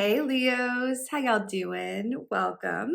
Hey Leos, how y'all doing? Welcome.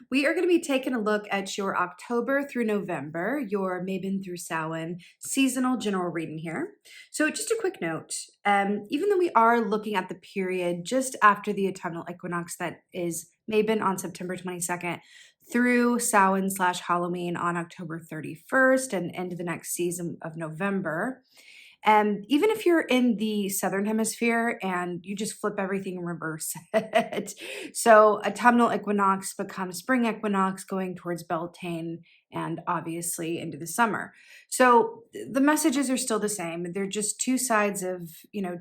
We are going to be taking a look at your October through November, your Mabon through Samhain seasonal general reading here. So just a quick note, even though we are looking at the period just after the autumnal equinox that is Mabon on September 22nd through Samhain / Halloween on October 31st and into the next season of November, even if you're in the southern hemisphere and you just flip everything and reverse it. So autumnal equinox becomes spring equinox going towards Beltane and obviously into the summer. So the messages are still the same. They're just two sides of,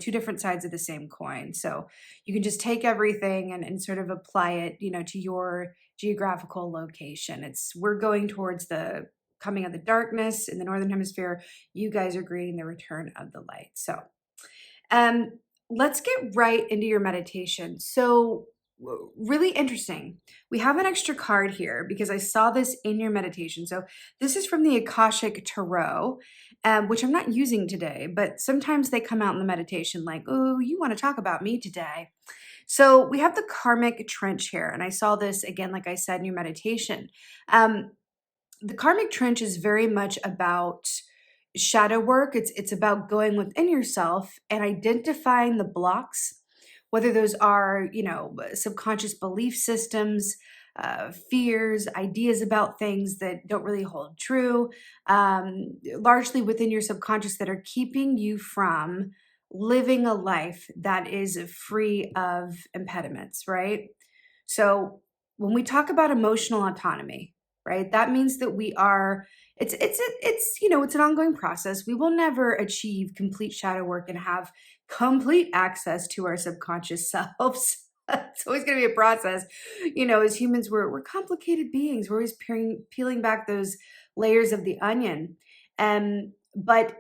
two different sides of the same coin. So you can just take everything and sort of apply it, to your geographical location. We're going towards the coming of the darkness in the northern hemisphere. You guys are greeting the return of the light. So let's get right into your meditation. So really interesting. We have an extra card here because I saw this in your meditation. So this is from the Akashic Tarot, which I'm not using today, but sometimes they come out in the meditation like, oh, you want to talk about me today. So we have the karmic trench here. And I saw this again, like I said, in your meditation. The karmic trench is very much about shadow work. It's about going within yourself and identifying the blocks, whether those are, subconscious belief systems, fears, ideas about things that don't really hold true, largely within your subconscious that are keeping you from living a life that is free of impediments, right? So when we talk about emotional autonomy, right, that means that we are it's an ongoing process. We will never achieve complete shadow work and have complete access to our subconscious selves. It's always going to be a process. As humans, we're complicated beings. We're always peeling back those layers of the onion. But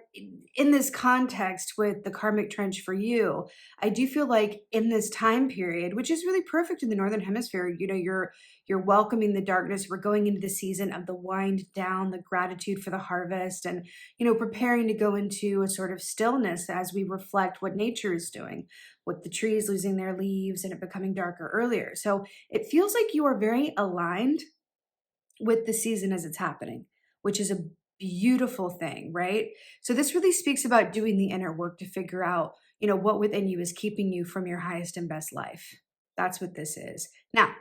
in this context with the karmic trench for you, I do feel like in this time period, which is really perfect in the northern hemisphere, you're welcoming the darkness. We're going into the season of the wind down, the gratitude for the harvest, and preparing to go into a sort of stillness as we reflect what nature is doing, with the trees losing their leaves and it becoming darker earlier. So it feels like you are very aligned with the season as it's happening, which is a beautiful thing, right? So this really speaks about doing the inner work to figure out, what within you is keeping you from your highest and best life. That's what this is. Now,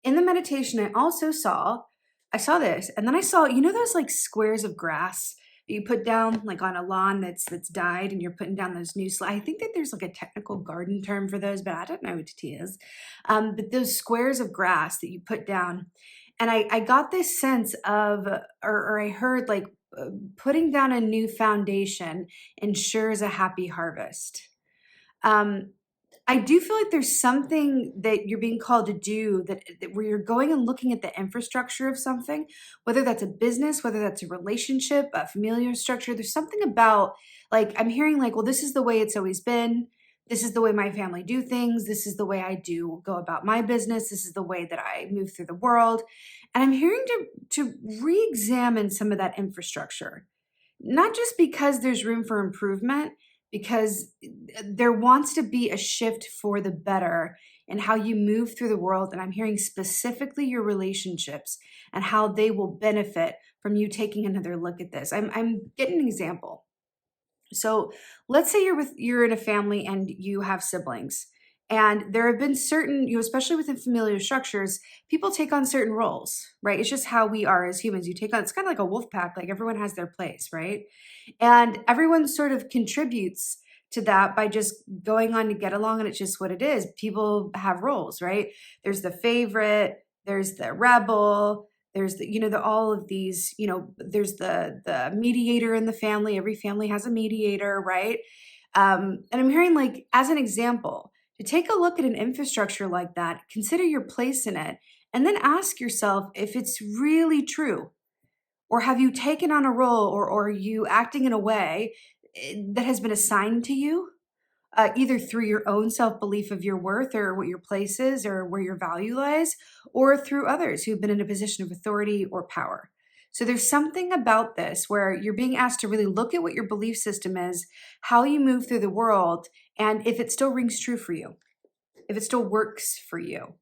in the meditation, I saw this, and then I saw, those like squares of grass that you put down like on a lawn that's died, and you're putting down those new I think that there's like a technical garden term for those, but I don't know what it is. But those squares of grass that you put down, and I got this sense of, or I heard like putting down a new foundation ensures a happy harvest. I do feel like there's something that you're being called to do that where you're going and looking at the infrastructure of something, whether that's a business, whether that's a relationship, a familiar structure. There's something about, like, I'm hearing like, well, this is the way it's always been. This is the way my family do things. This is the way I go about my business. This is the way that I move through the world. And I'm hearing to re-examine some of that infrastructure, not just because there's room for improvement, because there wants to be a shift for the better in how you move through the world. And I'm hearing specifically your relationships and how they will benefit from you taking another look at this. I'm getting an example. So let's say you're in a family and you have siblings. And there have been certain, especially within familiar structures, people take on certain roles, right? It's just how we are as humans. It's kind of like a wolf pack, like everyone has their place, right? And everyone sort of contributes to that by just going on to get along, and it's just what it is. People have roles, right? There's the favorite, there's the rebel, there's all of these, there's the mediator in the family. Every family has a mediator, right? And I'm hearing, like, as an example, to take a look at an infrastructure like that, consider your place in it, and then ask yourself if it's really true. Or have you taken on a role, or are you acting in a way that has been assigned to you, either through your own self-belief of your worth or what your place is or where your value lies, or through others who've been in a position of authority or power. So there's something about this where you're being asked to really look at what your belief system is, how you move through the world, and if it still rings true for you. if it still works for you,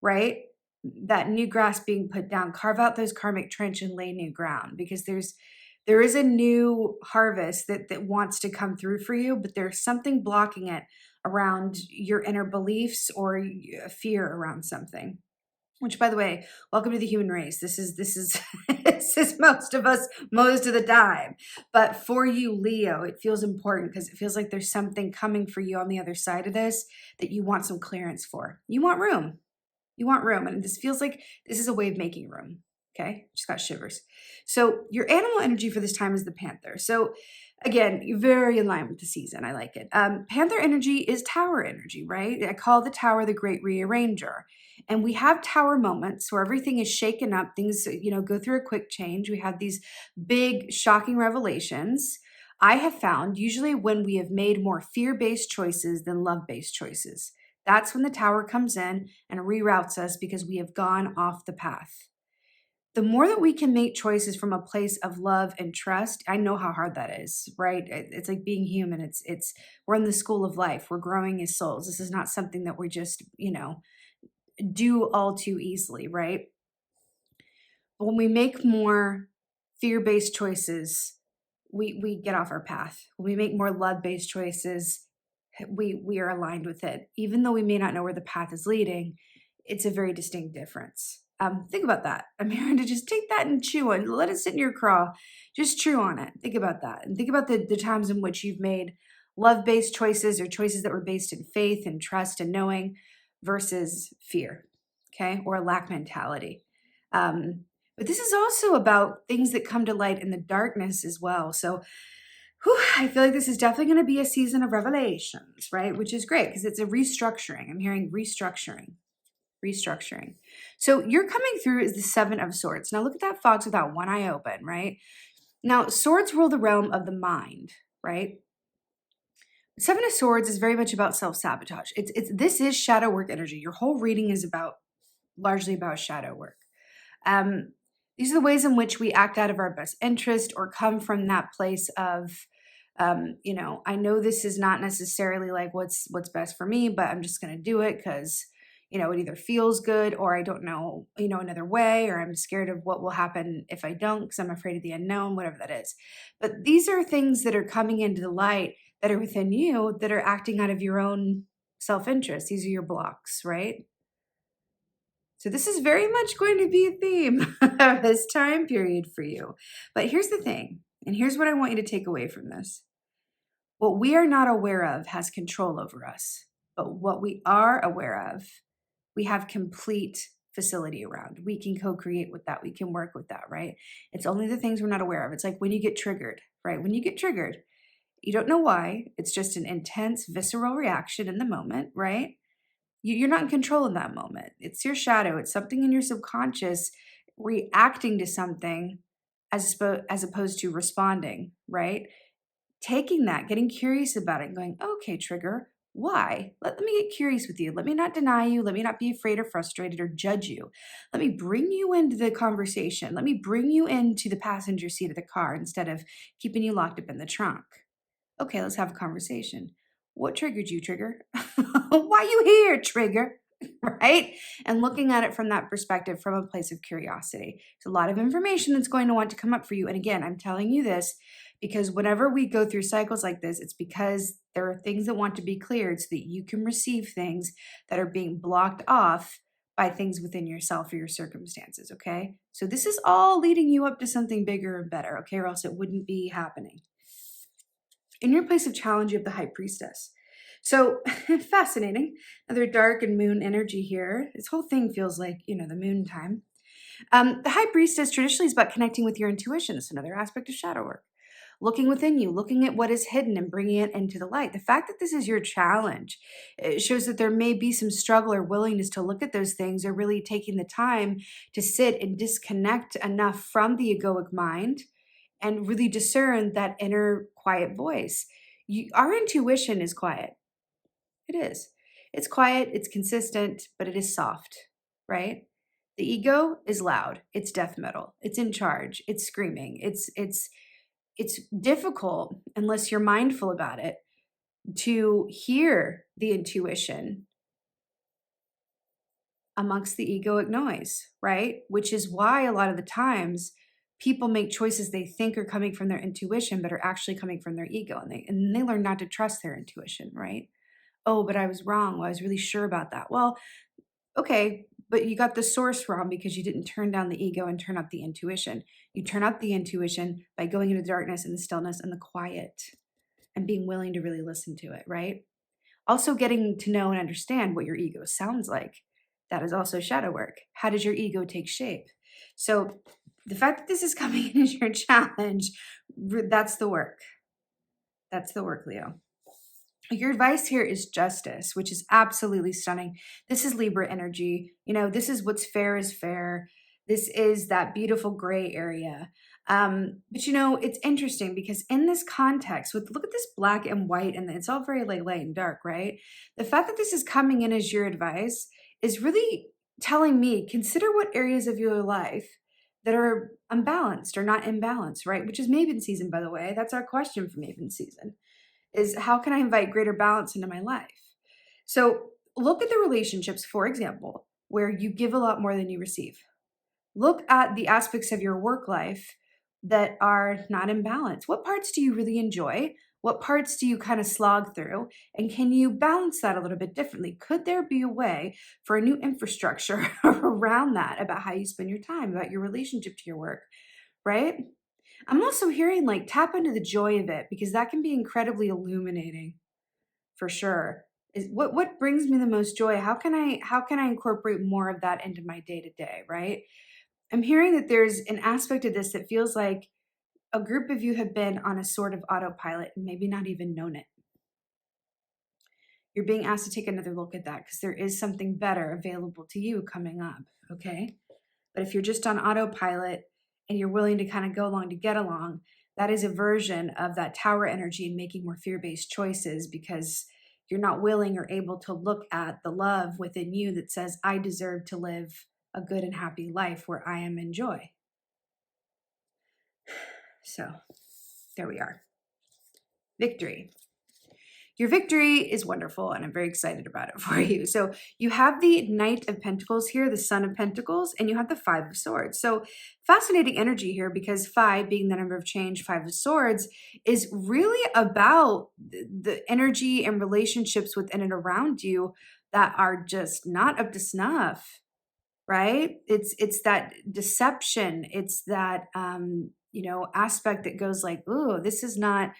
right? That new grass being put down, carve out those karmic trench and lay new ground, because there is a new harvest that wants to come through for you, but there's something blocking it around your inner beliefs or fear around something. Which, by the way, welcome to the human race. This is this is most of us most of the time. But for you, Leo, it feels important because it feels like there's something coming for you on the other side of this that you want some clearance for. You want room. You want room. And this feels like this is a way of making room. Okay. Just got shivers. So your animal energy for this time is the panther. So again, you're very in line with the season. I like it. Panther energy is tower energy, right? I call the tower the great rearranger. And we have tower moments where everything is shaken up. Things, go through a quick change. We have these big, shocking revelations. I have found usually when we have made more fear-based choices than love-based choices. That's when the tower comes in and reroutes us because we have gone off the path. The more that we can make choices from a place of love and trust, I know how hard that is, right? It's like being human. It's we're in the school of life. We're growing as souls. This is not something that we just, do all too easily, right? But when we make more fear-based choices, we get off our path. When we make more love-based choices, we are aligned with it. Even though we may not know where the path is leading, it's a very distinct difference. Think about that. I'm here to just take that and chew on. Let it sit in your craw. Just chew on it. Think about that. And think about the times in which you've made love-based choices or choices that were based in faith and trust and knowing versus fear, okay, or a lack mentality. But this is also about things that come to light in the darkness as well. So I feel like this is definitely going to be a season of revelations, right? Which is great because it's a restructuring. I'm hearing restructuring. So you're coming through is the Seven of Swords. Now look at that fox with that one eye open, right? Now swords rule the realm of the mind, right? Seven of Swords is very much about self-sabotage. This is shadow work energy. Your whole reading is largely about shadow work. These are the ways in which we act out of our best interest or come from that place of, I know this is not necessarily like what's best for me, but I'm just going to do it because, it either feels good or I don't know, another way, or I'm scared of what will happen if I don't because I'm afraid of the unknown, whatever that is. But these are things that are coming into the light that are within you that are acting out of your own self-interest. These are your blocks, right? So this is very much going to be a theme of this time period for you. But here's the thing, and here's what I want you to take away from this. What we are not aware of has control over us, but what we are aware of, we have complete facility around. We can co-create with that. We can work with that, right? It's only the things we're not aware of. It's like when you get triggered, right? When you get triggered, you don't know why. It's just an intense, visceral reaction in the moment, right? You're not in control in that moment. It's your shadow. It's something in your subconscious reacting to something as opposed to responding, right? Taking that, getting curious about it, and going, okay, trigger, why? Let me get curious with you. Let me not deny you. Let me not be afraid or frustrated or judge you. Let me bring you into the conversation. Let me bring you into the passenger seat of the car instead of keeping you locked up in the trunk. Okay, let's have a conversation. What triggered you, Trigger? Why you here, Trigger? Right? And looking at it from that perspective, from a place of curiosity. There's a lot of information that's going to want to come up for you. And again, I'm telling you this because whenever we go through cycles like this, it's because there are things that want to be cleared so that you can receive things that are being blocked off by things within yourself or your circumstances, okay? So this is all leading you up to something bigger and better, okay? Or else it wouldn't be happening. In your place of challenge, you have the High Priestess. So fascinating. Another dark and moon energy here. This whole thing feels like, the moon time. The High Priestess traditionally is about connecting with your intuition. It's another aspect of shadow work. Looking within you, looking at what is hidden and bringing it into the light. The fact that this is your challenge, it shows that there may be some struggle or willingness to look at those things or really taking the time to sit and disconnect enough from the egoic mind and really discern that inner quiet voice. Our intuition is quiet. It is. It's quiet, it's consistent, but it is soft, right? The ego is loud. It's death metal. It's in charge. It's screaming. It's difficult unless you're mindful about it to hear the intuition amongst the egoic noise, right? Which is why a lot of the times people make choices they think are coming from their intuition, but are actually coming from their ego. And they learn not to trust their intuition, right? Oh, but I was wrong. Well, I was really sure about that. Well, okay, but you got the source wrong because you didn't turn down the ego and turn up the intuition. You turn up the intuition by going into the darkness and the stillness and the quiet and being willing to really listen to it, right? Also, getting to know and understand what your ego sounds like. That is also shadow work. How does your ego take shape? So, the fact that this is coming in as your challenge, that's the work. That's the work, Leo. Your advice here is justice, which is absolutely stunning. This is Libra energy. This is what's fair is fair. This is that beautiful gray area. But it's interesting because in this context, look at this black and white, and it's all very like light and dark, right? The fact that this is coming in as your advice is really telling me, consider what areas of your life that are unbalanced or not in balance, right? Which is Mabon season, by the way. That's our question for Mabon season. Is how can I invite greater balance into my life? So look at the relationships, for example, where you give a lot more than you receive. Look at the aspects of your work life that are not in balance. What parts do you really enjoy? What parts do you kind of slog through? And can you balance that a little bit differently? Could there be a way for a new infrastructure around that, about how you spend your time, about your relationship to your work, right? I'm also hearing like tap into the joy of it, because that can be incredibly illuminating for sure. Is what brings me the most joy? How can I incorporate more of that into my day to day, right? I'm hearing that there's an aspect of this that feels like a group of you have been on a sort of autopilot and maybe not even known it. You're being asked to take another look at that because there is something better available to you coming up, okay? But if you're just on autopilot and you're willing to kind of go along to get along, that is a version of that tower energy and making more fear-based choices, because you're not willing or able to look at the love within you that says, I deserve to live a good and happy life where I am in joy. So there we are. Victory. Your victory is wonderful, and I'm very excited about it for you. So you have the Knight of Pentacles here, the Son of Pentacles, and you have the Five of Swords. So fascinating energy here, because 5 being the number of change, 5 of Swords is really about the energy and relationships within and around you that are just not up to snuff, right? It's that deception. It's that aspect that goes like, ooh, this is not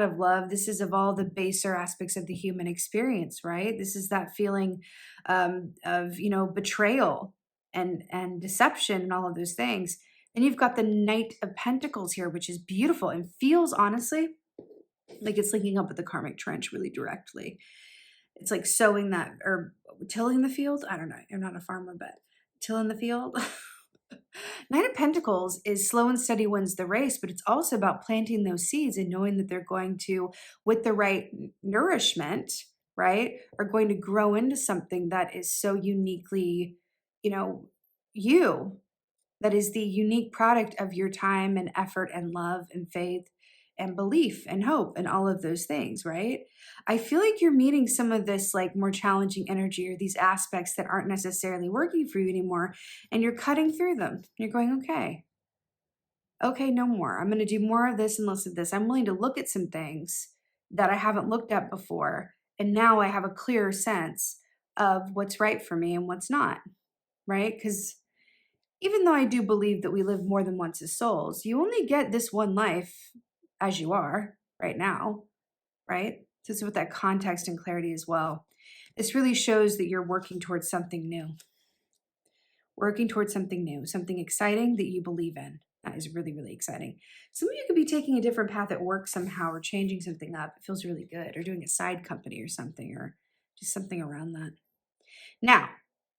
of love. This is of all the baser aspects of the human experience, right? This is that feeling of betrayal and deception and all of those things. And you've got the Knight of Pentacles here, which is beautiful and feels honestly like it's linking up with the karmic trench really directly. It's like sowing that or tilling the field. I don't know. I'm not a farmer, but tilling the field. Knight of Pentacles is slow and steady wins the race, but it's also about planting those seeds and knowing that they're going to, with the right nourishment, right, are going to grow into something that is so uniquely, you, that is the unique product of your time and effort and love and faith and belief and hope and all of those things, right? I feel like you're meeting some of this like more challenging energy or these aspects that aren't necessarily working for you anymore, and you're cutting through them. You're going, okay, no more. I'm going to do more of this and less of this. I'm willing to look at some things that I haven't looked at before, and now I have a clearer sense of what's right for me and what's not, right? Because even though I do believe that we live more than once as souls, you only get this one life as you are right now, right? So it's with that context and clarity as well. This really shows that you're working towards something new. Working towards something new, something exciting that you believe in. That is really, really exciting. Some of you could be taking a different path at work somehow, or changing something up. It feels really good, or doing a side company or something, or just something around that. Now,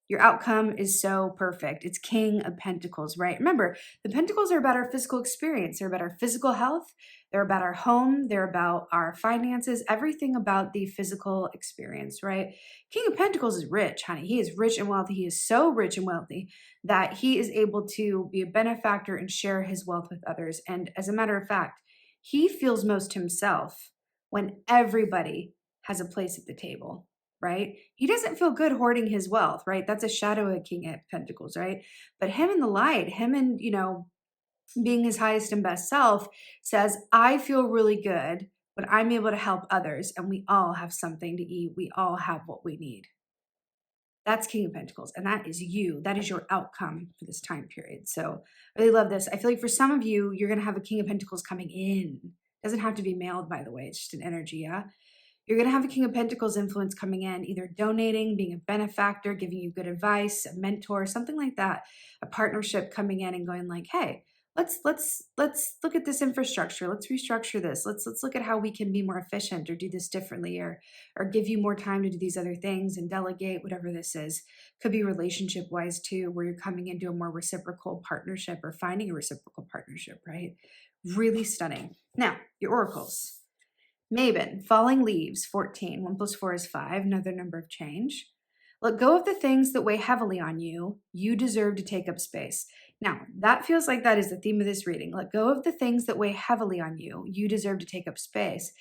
your outcome is so perfect. It's King of Pentacles, right? Remember, the Pentacles are about our physical experience. They're about our physical health. They're about our home. They're about our finances, everything about the physical experience, right? King of Pentacles is rich, honey. He is rich and wealthy. He is so rich and wealthy that he is able to be a benefactor and share his wealth with others. And as a matter of fact, he feels most himself when everybody has a place at the table. right? He doesn't feel good hoarding his wealth, right? That's a shadow of King of Pentacles, right? But him in the light, him in, being his highest and best self says, I feel really good when I'm able to help others and we all have something to eat. We all have what we need. That's King of Pentacles, and that is you. That is your outcome for this time period. So I really love this. I feel like for some of you, you're going to have a King of Pentacles coming in. It doesn't have to be mailed, by the way. It's just an energy, yeah? You're going to have a King of Pentacles influence coming in, either donating, being a benefactor, giving you good advice, a mentor, something like that. A partnership coming in and going like, hey, let's look at this infrastructure. Let's restructure this. Let's look at how we can be more efficient or do this differently or give you more time to do these other things and delegate, whatever this is. Could be relationship wise too, where you're coming into a more reciprocal partnership or finding a reciprocal partnership, right? Really stunning. Now, your oracles. Mabon, falling leaves, 14. 1 plus 4 is 5, another number of change. Let go of the things that weigh heavily on you. You deserve to take up space. Now, that feels like that is the theme of this reading. Let go of the things that weigh heavily on you. You deserve to take up space.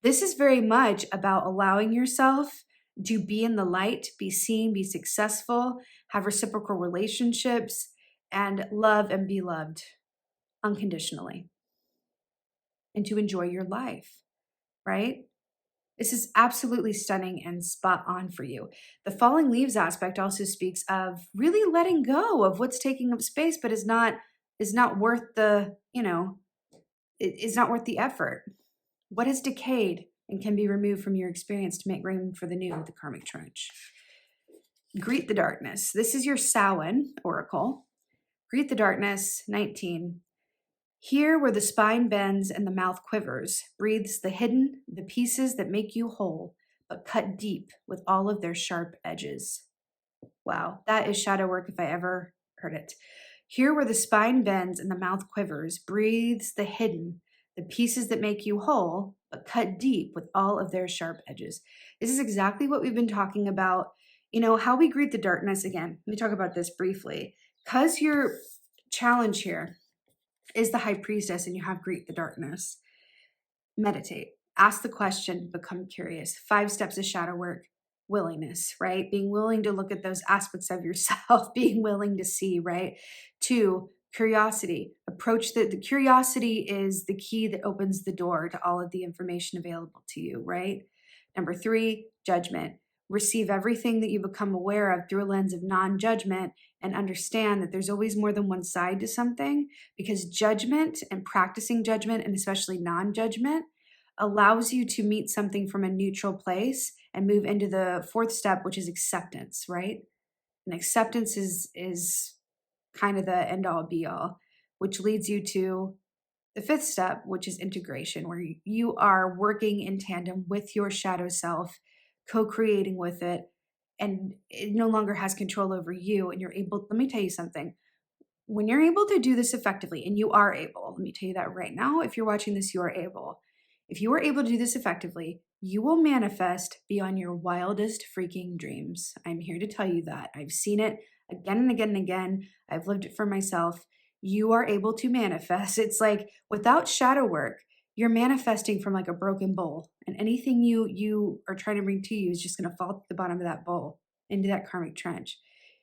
This is very much about allowing yourself to be in the light, be seen, be successful, have reciprocal relationships, and love and be loved unconditionally, and to enjoy your life, right? This is absolutely stunning and spot on for you. The falling leaves aspect also speaks of really letting go of what's taking up space, but is not worth the, is not worth the effort. What has decayed and can be removed from your experience to make room for the new, the karmic trench. Greet the darkness. This is your Samhain oracle. Greet the darkness, 19. Here where the spine bends and the mouth quivers, breathes the hidden, the pieces that make you whole, but cut deep with all of their sharp edges. Wow, that is shadow work if I ever heard it. Here where the spine bends and the mouth quivers, breathes the hidden, the pieces that make you whole, but cut deep with all of their sharp edges. This is exactly what we've been talking about. How we greet the darkness. Again, let me talk about this briefly. Because your challenge here is the high priestess and you have greet the darkness. Meditate, ask the question, become curious. 5 steps of shadow work. Willingness, right? Being willing to look at those aspects of yourself, being willing to see, right? 2, curiosity. Approach the curiosity is the key that opens the door to all of the information available to you, right? Number 3, judgment. Receive everything that you become aware of through a lens of non-judgment and understand that there's always more than one side to something, because judgment and practicing judgment, and especially non-judgment, allows you to meet something from a neutral place and move into the 4th step, which is acceptance, right? And acceptance is kind of the end all be all, which leads you to the 5th step, which is integration, where you are working in tandem with your shadow self, co-creating with it, and it no longer has control over you. And you're able, let me tell you something. When you're able to do this effectively, and you are able, let me tell you that right now, if you're watching this, you are able. If you are able to do this effectively, you will manifest beyond your wildest freaking dreams. I'm here to tell you that. I've seen it again and again and again. I've lived it for myself. You are able to manifest. It's like without shadow work, you're manifesting from like a broken bowl, and anything you are trying to bring to you is just going to fall to the bottom of that bowl into that karmic trench.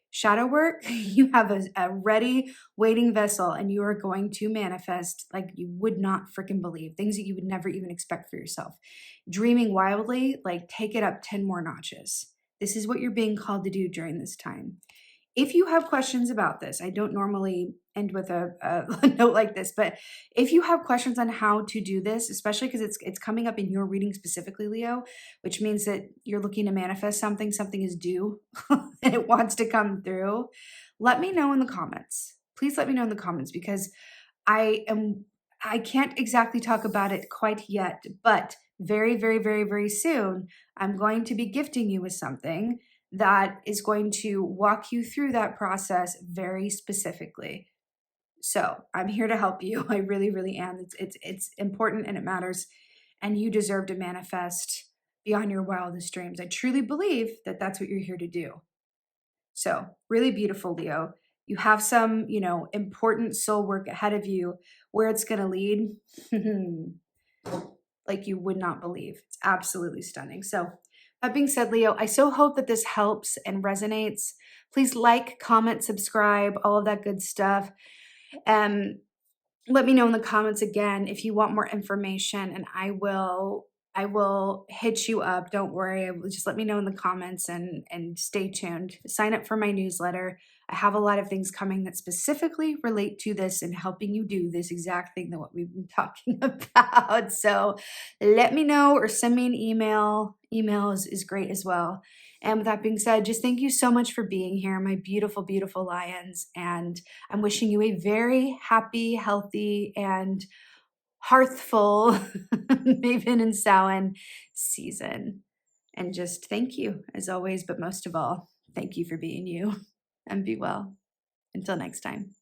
Shadow work, you have a ready waiting vessel, and you are going to manifest like you would not freaking believe, things that you would never even expect for yourself. Dreaming wildly, like take it up 10 more notches. This is what you're being called to do during this time. If you have questions about this, I don't normally end with a note like this, but if you have questions on how to do this, especially because it's coming up in your reading specifically, Leo, which means that you're looking to manifest something is due and it wants to come through, let me know in the comments. Please let me know in the comments, because I can't exactly talk about it quite yet, but very, very, very, very soon, I'm going to be gifting you with something that is going to walk you through that process very specifically. So I'm here to help you. I really, really am. It's important and it matters, and you deserve to manifest beyond your wildest dreams. I truly believe that that's what you're here to do. So really beautiful, Leo. You have some, important soul work ahead of you. Where it's going to lead, like you would not believe. It's absolutely stunning. So That being said, Leo, I so hope that this helps and resonates. Please like, comment, subscribe, all of that good stuff. Um, Let me know in the comments again if you want more information, and I will hit you up. Don't worry. Just let me know in the comments and stay tuned. Sign up for my newsletter. I have a lot of things coming that specifically relate to this and helping you do this exact thing that what we've been talking about. So let me know or send me an email. Email is great as well. And with that being said, just thank you so much for being here, my beautiful, beautiful lions. And I'm wishing you a very happy, healthy, and hearthful Maven and Samhain season. And just thank you as always, but most of all, thank you for being you and be well. Until next time.